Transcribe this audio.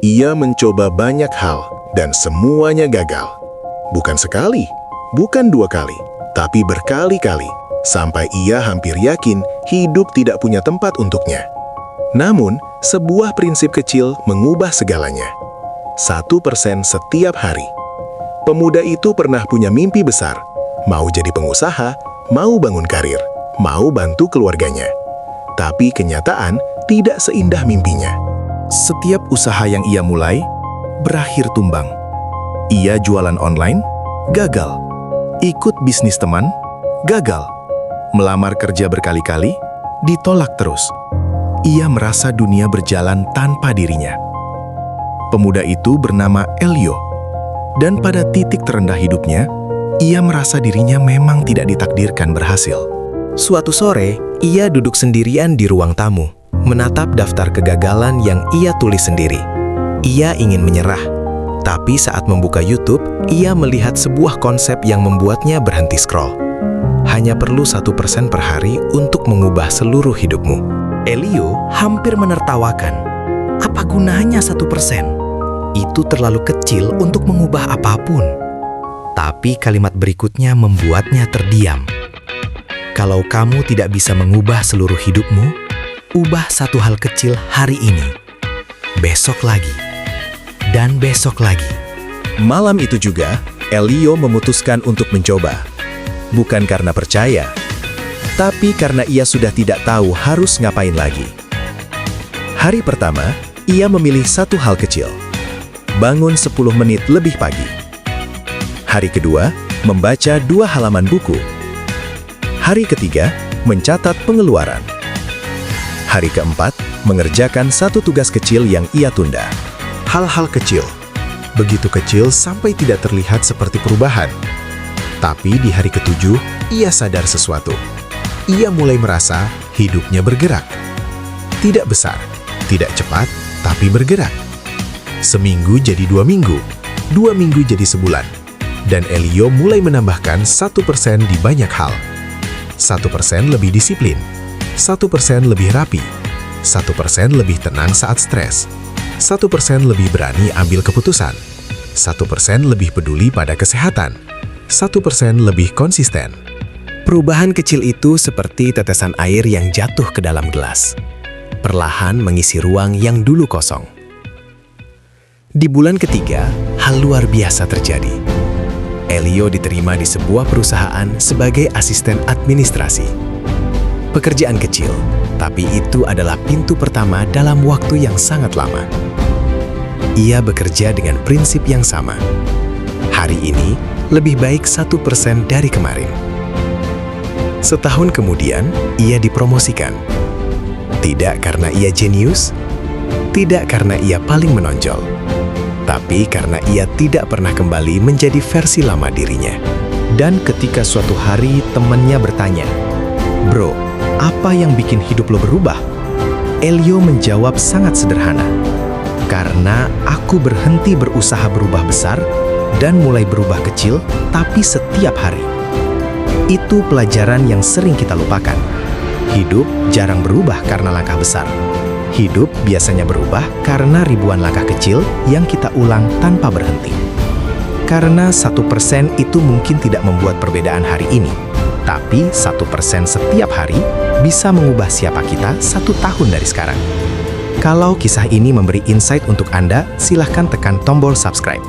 Ia mencoba banyak hal dan semuanya gagal. Bukan sekali, bukan dua kali, tapi berkali-kali, sampai ia hampir yakin hidup tidak punya tempat untuknya. Namun, sebuah prinsip kecil mengubah segalanya. 1% setiap hari. Pemuda itu pernah punya mimpi besar, mau jadi pengusaha, mau bangun karir, mau bantu keluarganya. Tapi kenyataan tidak seindah mimpinya. Setiap usaha yang ia mulai, berakhir tumbang. Ia jualan online, gagal. Ikut bisnis teman, gagal. Melamar kerja berkali-kali, ditolak terus. Ia merasa dunia berjalan tanpa dirinya. Pemuda itu bernama Elio. Dan pada titik terendah hidupnya, ia merasa dirinya memang tidak ditakdirkan berhasil. Suatu sore, ia duduk sendirian di ruang tamu, menatap daftar kegagalan yang ia tulis sendiri. Ia ingin menyerah, tapi saat membuka YouTube, ia melihat sebuah konsep yang membuatnya berhenti scroll. Hanya perlu 1% per hari untuk mengubah seluruh hidupmu. Elio hampir menertawakan. Apa gunanya 1%? Itu terlalu kecil untuk mengubah apapun. Tapi kalimat berikutnya membuatnya terdiam. Kalau kamu tidak bisa mengubah seluruh hidupmu, ubah satu hal kecil hari ini, besok lagi, dan besok lagi. Malam itu juga, Elio memutuskan untuk mencoba. Bukan karena percaya, tapi karena ia sudah tidak tahu harus ngapain lagi. Hari pertama, ia memilih satu hal kecil. Bangun 10 menit lebih pagi. Hari kedua, membaca 2 halaman buku. Hari ketiga, mencatat pengeluaran. Hari keempat, mengerjakan satu tugas kecil yang ia tunda. Hal-hal kecil, begitu kecil sampai tidak terlihat seperti perubahan. Tapi di hari ketujuh, ia sadar sesuatu. Ia mulai merasa hidupnya bergerak. Tidak besar, tidak cepat, tapi bergerak. Seminggu jadi 2 minggu, 2 minggu jadi sebulan. Dan Elio mulai menambahkan 1% di banyak hal. 1% lebih disiplin, 1% lebih rapi, 1% lebih tenang saat stres, 1% lebih berani ambil keputusan, 1% lebih peduli pada kesehatan, 1% lebih konsisten. Perubahan kecil itu seperti tetesan air yang jatuh ke dalam gelas, perlahan mengisi ruang yang dulu kosong. Di bulan ketiga, hal luar biasa terjadi. Elio diterima di sebuah perusahaan sebagai asisten administrasi. Pekerjaan kecil, tapi itu adalah pintu pertama dalam waktu yang sangat lama. Ia bekerja dengan prinsip yang sama. Hari ini, lebih baik 1% dari kemarin. Setahun kemudian, ia dipromosikan. Tidak karena ia jenius, tidak karena ia paling menonjol, tapi karena ia tidak pernah kembali menjadi versi lama dirinya. Dan ketika suatu hari temannya bertanya, "Bro, apa yang bikin hidup lo berubah?" Elio menjawab sangat sederhana, "Karena aku berhenti berusaha berubah besar dan mulai berubah kecil, tapi setiap hari." Itu pelajaran yang sering kita lupakan. Hidup jarang berubah karena langkah besar. Hidup biasanya berubah karena ribuan langkah kecil yang kita ulang tanpa berhenti. Karena 1% itu mungkin tidak membuat perbedaan hari ini, tapi 1% setiap hari bisa mengubah siapa kita 1 tahun dari sekarang. Kalau kisah ini memberi insight untuk Anda, silahkan tekan tombol subscribe.